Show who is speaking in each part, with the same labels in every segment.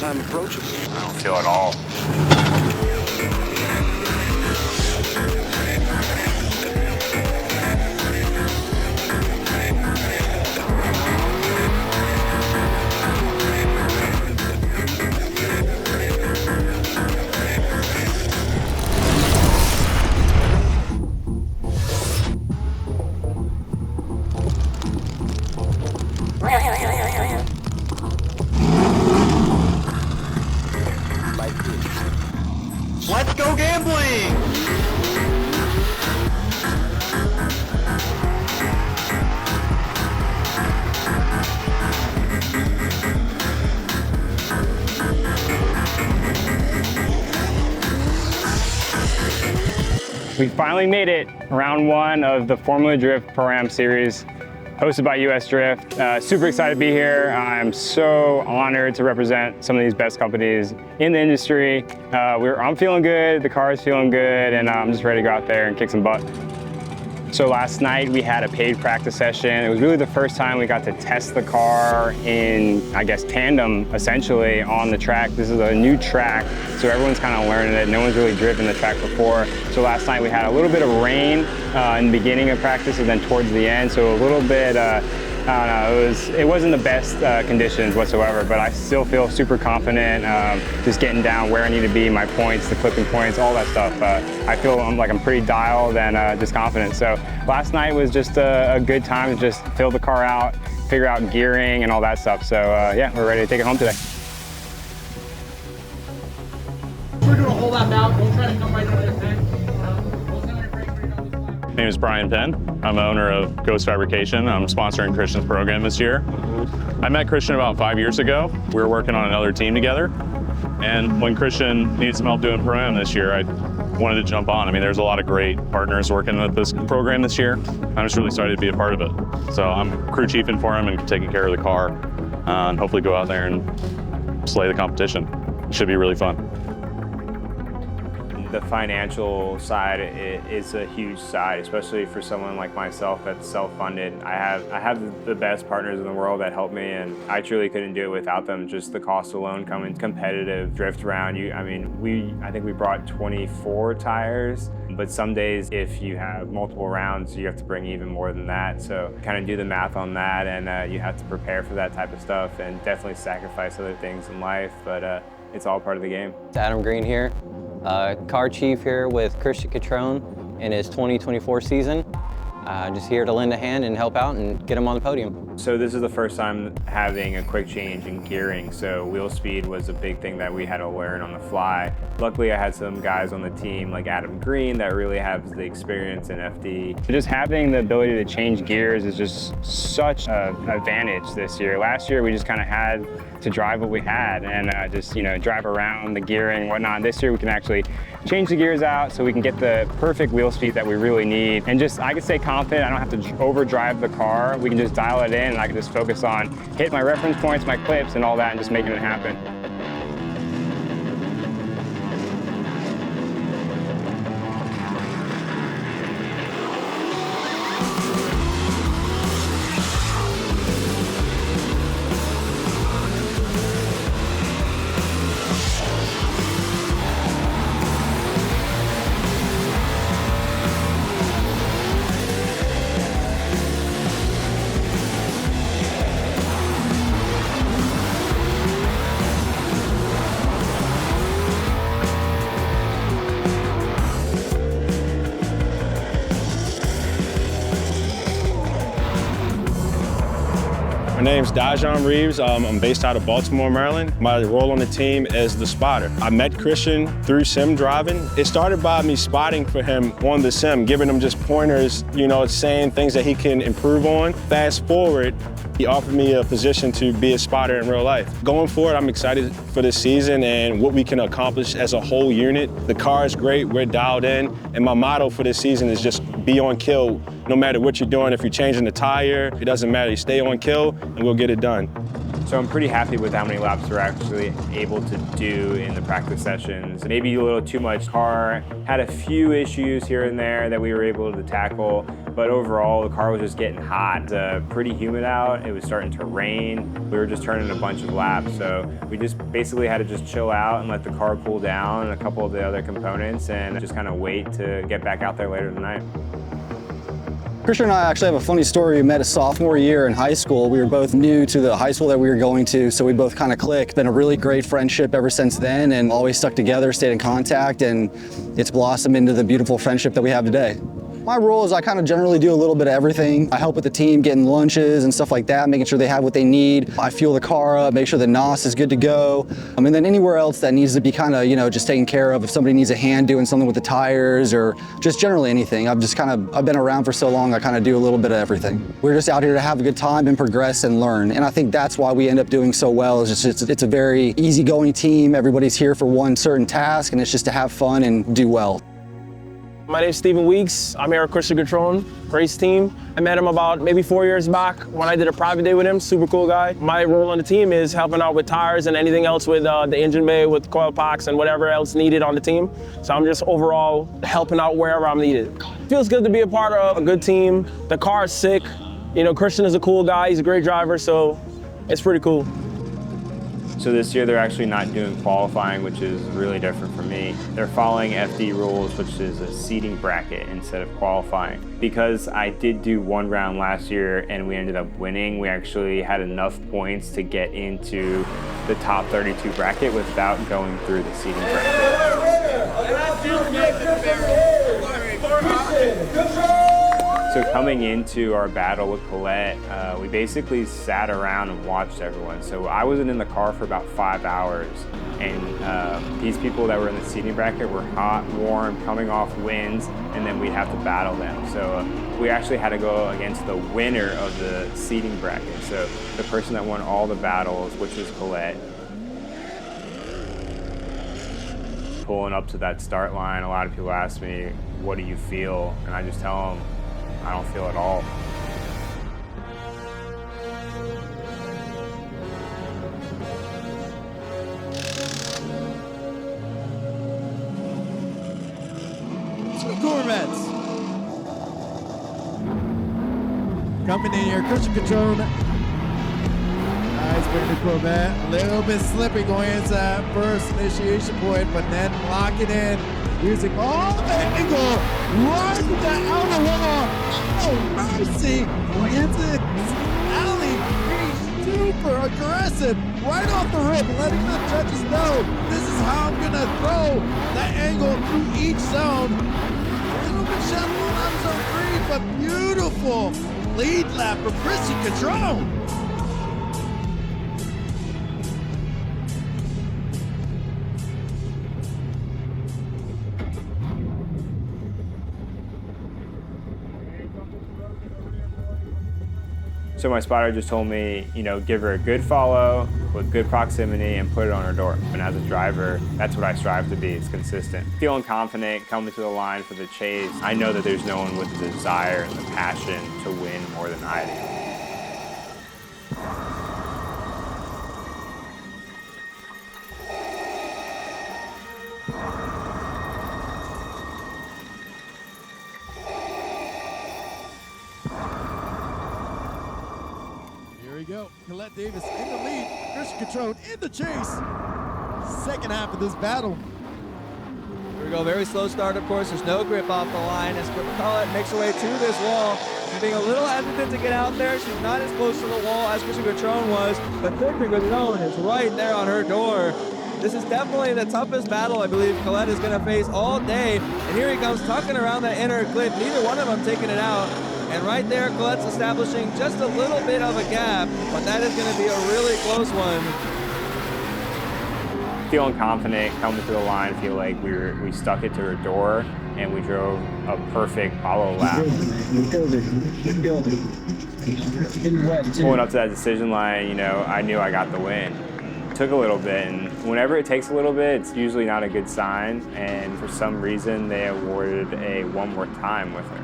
Speaker 1: time approaching?
Speaker 2: I don't feel at all.
Speaker 3: Let's go gambling!
Speaker 4: We finally made it, round one of the Formula Drift Pro-Am Series, hosted by US Drift. Super excited to be here. I'm so honored to represent some of these best companies in the industry. I'm feeling good, the car is feeling good, and I'm just ready to go out there and kick some butt. So last night we had a paid practice session. It was really the first time we got to test the car in, I guess, tandem, essentially, on the track. This is a new track, so everyone's kind of learning it. No one's really driven the track before. So last night we had a little bit of rain in the beginning of practice and then towards the end, so a little bit, I don't know, it wasn't the best conditions whatsoever, but I still feel super confident, just getting down where I need to be, my points, the clipping points, all that stuff. I feel like I'm pretty dialed and just confident. So last night was just a good time to just fill the car out, figure out gearing and all that stuff. So yeah, we're ready to take it home today.
Speaker 3: We're doing a whole lap out. Don't try to come right over the fence.
Speaker 2: My name is Brian Penn. I'm the owner of Ghost Fabrication. I'm sponsoring Christian's program this year. I met Christian about 5 years ago. We were working on another team together. And when Christian needed some help doing pro-am this year, I wanted to jump on. I mean, there's a lot of great partners working with this program this year. I'm just really excited to be a part of it. So I'm crew chiefing for him and taking care of the car and hopefully go out there and slay the competition. It should be really fun.
Speaker 4: The financial side is a huge side, especially for someone like myself that's self-funded. I have the best partners in the world that help me, and I truly couldn't do it without them. Just the cost alone coming competitive drift round. I think we brought 24 tires, but some days if you have multiple rounds, you have to bring even more than that. So kind of do the math on that, and you have to prepare for that type of stuff, and definitely sacrifice other things in life. But it's all part of the game.
Speaker 5: It's Adam Green here. Car chief here with Christian Cotrone in his 2024 season. Just here to lend a hand and help out and get him on the podium.
Speaker 4: So this is the first time having a quick change in gearing, so wheel speed was a big thing that we had to learn on the fly. Luckily I had some guys on the team like Adam Green that really have the experience in FD. Just having the ability to change gears is just such an advantage this year. Last year we just kind of had to drive what we had and just drive around the gearing and whatnot. This year we can actually change the gears out so we can get the perfect wheel speed that we really need. And just, I can stay confident, I don't have to overdrive the car. We can just dial it in and I can just focus on hitting my reference points, my clips and all that and just making it happen.
Speaker 6: My name's Dajon Reeves. I'm based out of Baltimore, Maryland. My role on the team is the spotter. I met Christian through sim driving. It started by me spotting for him on the sim, giving him just pointers, saying things that he can improve on. Fast forward, he offered me a position to be a spotter in real life. Going forward, I'm excited for this season and what we can accomplish as a whole unit. The car is great, we're dialed in, and my motto for this season is just be on kill. No matter what you're doing, if you're changing the tire, it doesn't matter. You stay on kill and we'll get it done.
Speaker 4: So I'm pretty happy with how many laps we're actually able to do in the practice sessions. Maybe a little too much. Car had a few issues here and there that we were able to tackle, but overall the car was just getting hot. Pretty humid out, it was starting to rain. We were just turning a bunch of laps, so we just basically had to just chill out and let the car cool down and a couple of the other components and just kind of wait to get back out there later tonight.
Speaker 1: Christian and I actually have a funny story. We met a sophomore year in high school. We were both new to the high school that we were going to, so we both kind of clicked. Been a really great friendship ever since then, and always stuck together, stayed in contact, and it's blossomed into the beautiful friendship that we have today. My role is I kind of generally do a little bit of everything. I help with the team getting lunches and stuff like that, making sure they have what they need. I fuel the car up, make sure the NOS is good to go. And then anywhere else that needs to be kind of, just taken care of. If somebody needs a hand doing something with the tires or just generally anything. I've been around for so long, I kind of do a little bit of everything. We're just out here to have a good time and progress and learn. And I think that's why we end up doing so well. It's a very easygoing team. Everybody's here for one certain task, and it's just to have fun and do well.
Speaker 7: My name is Steven Weeks. I'm here at Christian Cotrone race team. I met him about maybe 4 years back when I did a private day with him. Super cool guy. My role on the team is helping out with tires and anything else with the engine bay, with coil packs and whatever else needed on the team. So I'm just overall helping out wherever I'm needed. Feels good to be a part of a good team. The car is sick. Christian is a cool guy. He's a great driver, so it's pretty cool.
Speaker 4: So this year they're actually not doing qualifying, which is really different for me. They're following FD rules, which is a seating bracket instead of qualifying. Because I did do one round last year and we ended up winning, we actually had enough points to get into the top 32 bracket without going through the seating bracket. So coming into our battle with Colette, we basically sat around and watched everyone. So I wasn't in the car for about 5 hours, and these people that were in the seating bracket were hot, warm, coming off wins, and then we'd have to battle them. So we actually had to go against the winner of the seating bracket. So the person that won all the battles, which was Colette. Pulling up to that start line, a lot of people ask me, what do you feel? And I just tell them, I don't feel at all.
Speaker 8: Two Corvettes coming in here. Christian Cotrone. Nice bring the Corvette. A little bit slippy going into that first initiation point, but then locking in. Using all the angle, right to the outer wall. Oh, mercy! Into alley, being super aggressive, right off the rip, letting the judges know this is how I'm gonna throw that angle through each zone. A little bit shallow on zone 3, but beautiful lead lap for Christian Cotrone.
Speaker 4: So my spotter just told me, give her a good follow with good proximity and put it on her door. And as a driver, that's what I strive to be, is consistent. Feeling confident, coming to the line for the chase. I know that there's no one with the desire and the passion to win more than I do.
Speaker 8: Here we go. Colette Davis in the lead. Christian Cotrone in the chase. Second half of this battle.
Speaker 9: Here we go. Very slow start, of course. There's no grip off the line as Colette makes her way to this wall. She's being a little hesitant to get out there. She's not as close to the wall as Christian Cotrone was, but Christian Cotrone is right there on her door. This is definitely the toughest battle I believe Colette is going to face all day. And here he comes tucking around that inner clip. Neither one of them taking it out. And right there, Colette's establishing just a little bit of a gap, but that is going to be a really close one.
Speaker 4: Feeling confident, coming to the line, feel like we stuck it to her door, and we drove a perfect hollow lap. Pulling up to that decision line, I knew I got the win. It took a little bit, and whenever it takes a little bit, it's usually not a good sign, and for some reason, they awarded a one more time with her.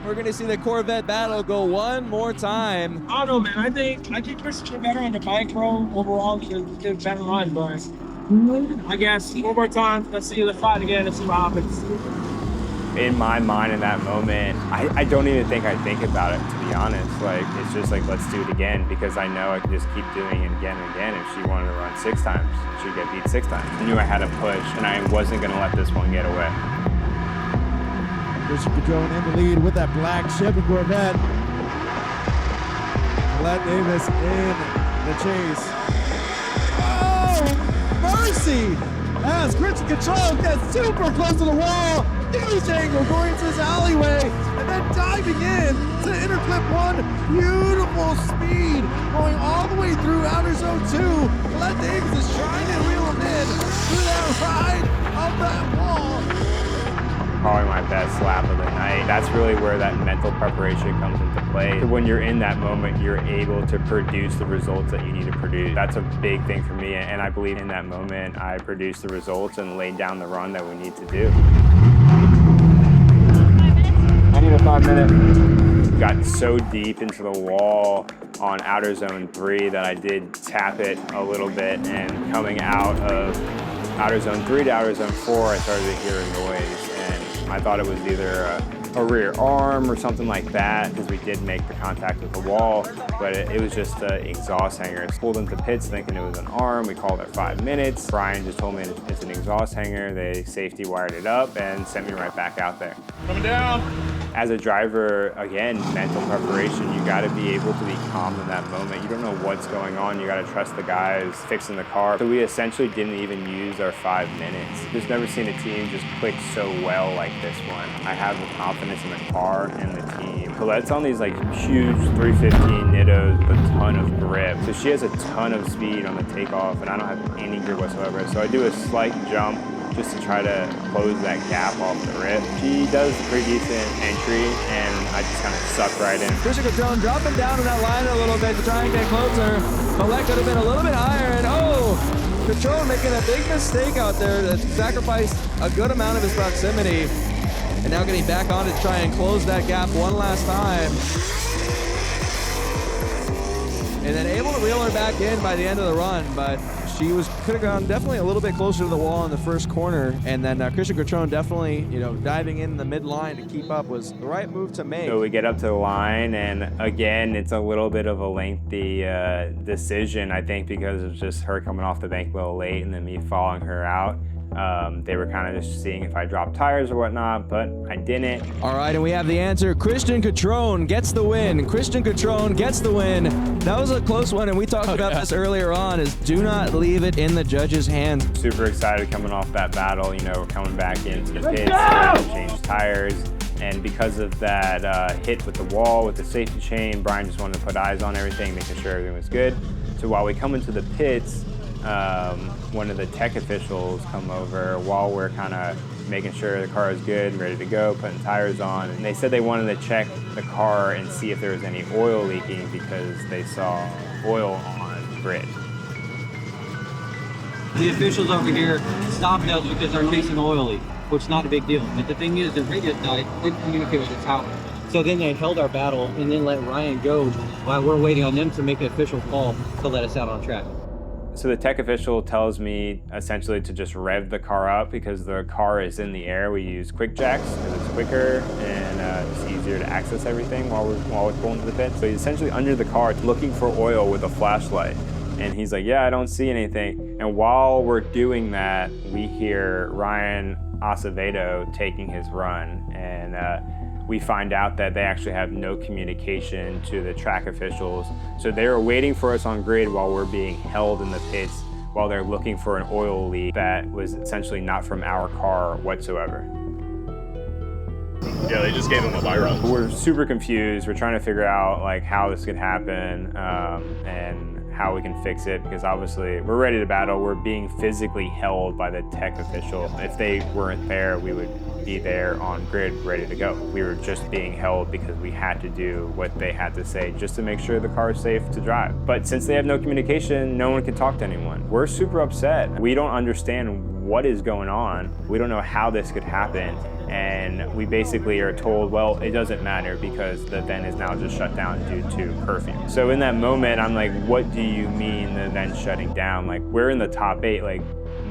Speaker 9: We're going to see the Corvette battle go one more time.
Speaker 7: I don't know, man. I think Christian did better on the bike roll overall. He did a better run, but I guess one more time. Let's see the fight again and see what happens.
Speaker 4: In my mind in that moment, I don't even think I think about it, to be honest. Like, it's just like, let's do it again, because I know I can just keep doing it again and again. If she wanted to run 6 times, she'd get beat 6 times. I knew I had to push, and I wasn't going to let this one get away.
Speaker 8: Christian Cotrone in the lead with that black Chevy Corvette. Colette Davis in the chase. Oh, mercy! As Christian Cotrone gets super close to the wall. Huge angle going to his alleyway, and then diving in to interclip 1. Beautiful speed going all the way through outer zone 2. Colette Davis is trying to reel him in through that ride of that wall.
Speaker 4: Probably my best lap of the night. That's really where that mental preparation comes into play. When you're in that moment, you're able to produce the results that you need to produce. That's a big thing for me, and I believe in that moment I produced the results and laid down the run that we need to do. I need a 5 minute. Got so deep into the wall on outer zone 3 that I did tap it a little bit, and coming out of outer zone 3 to outer zone 4, I started to hear a noise, and I thought it was either a rear arm or something like that, because we did make the contact with the wall, but it was just an exhaust hanger. Pulled into pits thinking it was an arm. We called it 5 minutes. Brian just told me it's an exhaust hanger. They safety wired it up and sent me right back out there.
Speaker 2: Coming down.
Speaker 4: As a driver, again, mental preparation, you gotta be able to be calm in that moment. You don't know what's going on. You gotta trust the guys fixing the car. So we essentially didn't even use our 5 minutes. Just never seen a team just click so well like this one. I have the confidence in the car and the team. Colette's on these like huge 315 Nittos with a ton of grip. So she has a ton of speed on the takeoff, and I don't have any grip whatsoever. So I do a slight jump just to try to close that gap off the rip. She does a pretty decent entry, and I just kind of suck right in.
Speaker 9: Christian Cotrone dropping down in that line a little bit to try and get closer. Colette could have been a little bit higher, and Cotrone making a big mistake out there to sacrifice a good amount of his proximity. And now getting back on to try and close that gap one last time. And then able to reel her back in by the end of the run, but she could have gone definitely a little bit closer to the wall in the first corner. And then Christian Cotrone definitely, diving in the mid-line to keep up was the right move to make.
Speaker 4: So we get up to the line, and again, it's a little bit of a lengthy decision, I think, because of just her coming off the bank a little late and then me following her out. They were kind of just seeing if I dropped tires or whatnot, but I didn't.
Speaker 9: All right, and we have the answer. Christian Cotrone gets the win. Christian Cotrone gets the win. That was a close one, and we talked about this earlier on, is do not leave it in the judge's hands.
Speaker 4: Super excited coming off that battle. We're coming back into the pits, to change tires. And because of that hit with the wall, with the safety chain, Brian just wanted to put eyes on everything, making sure everything was good. So while we come into the pits, one of the tech officials come over while we're kind of making sure the car is good, ready to go, putting tires on. And they said they wanted to check the car and see if there was any oil leaking because they saw oil on grid.
Speaker 10: The officials over here stopped us because our tanks an oil leak, which is not a big deal. But the thing is, the radio died, didn't communicate with the tower. So then they held our battle and then let Ryan go while we're waiting on them to make an official call to let us out on track.
Speaker 4: So the tech official tells me essentially to just rev the car up because the car is in the air. We use quick jacks because it's quicker and it's easier to access everything while we're pulling to the pit. So he's essentially under the car looking for oil with a flashlight. And he's like, yeah, I don't see anything. And while we're doing that, we hear Ryan Acevedo taking his run. And we find out that they actually have no communication to the track officials. So they were waiting for us on grid while we're being held in the pits while they're looking for an oil leak that was essentially not from our car whatsoever.
Speaker 2: Yeah, they just gave him a viral.
Speaker 4: We're super confused. We're trying to figure out how this could happen and how we can fix it, because obviously we're ready to battle. We're being physically held by the tech official. If they weren't there, we would be there on grid ready to go. We were just being held because we had to do what they had to say just to make sure the car is safe to drive. But since they have no communication, no one can talk to anyone. We're super upset. We don't understand what is going on? We don't know how this could happen. And we basically are told, well, it doesn't matter because the event is now just shut down due to curfew. So in that moment, I'm like, what do you mean the event's shutting down? Like, we're in the top 8, like,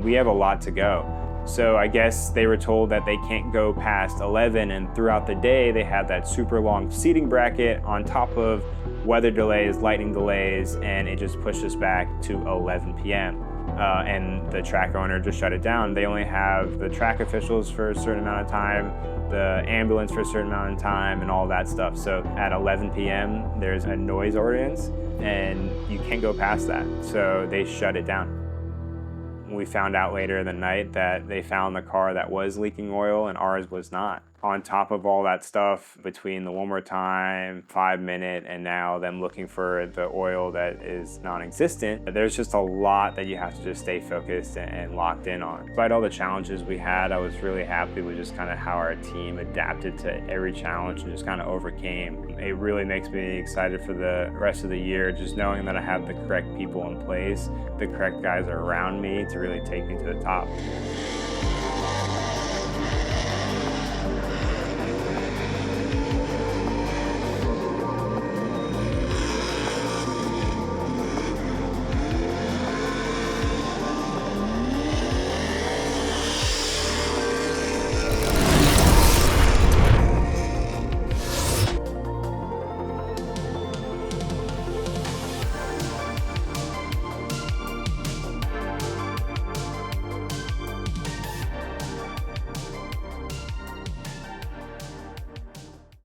Speaker 4: we have a lot to go. So I guess they were told that they can't go past 11, and throughout the day, they had that super long seating bracket on top of weather delays, lightning delays, and it just pushed us back to 11 p.m. And the track owner just shut it down. They only have the track officials for a certain amount of time, the ambulance for a certain amount of time, and all that stuff. So at 11 p.m., there's a noise ordinance, and you can't go past that. So they shut it down. We found out later in the night that they found the car that was leaking oil and ours was not. On top of all that stuff, between the one more time, 5 minute, and now them looking for the oil that is non-existent, there's just a lot that you have to just stay focused and locked in on. Despite all the challenges we had, I was really happy with just kind of how our team adapted to every challenge and just kind of overcame. It really makes me excited for the rest of the year, just knowing that I have the correct people in place, the correct guys are around me to really take me to the top.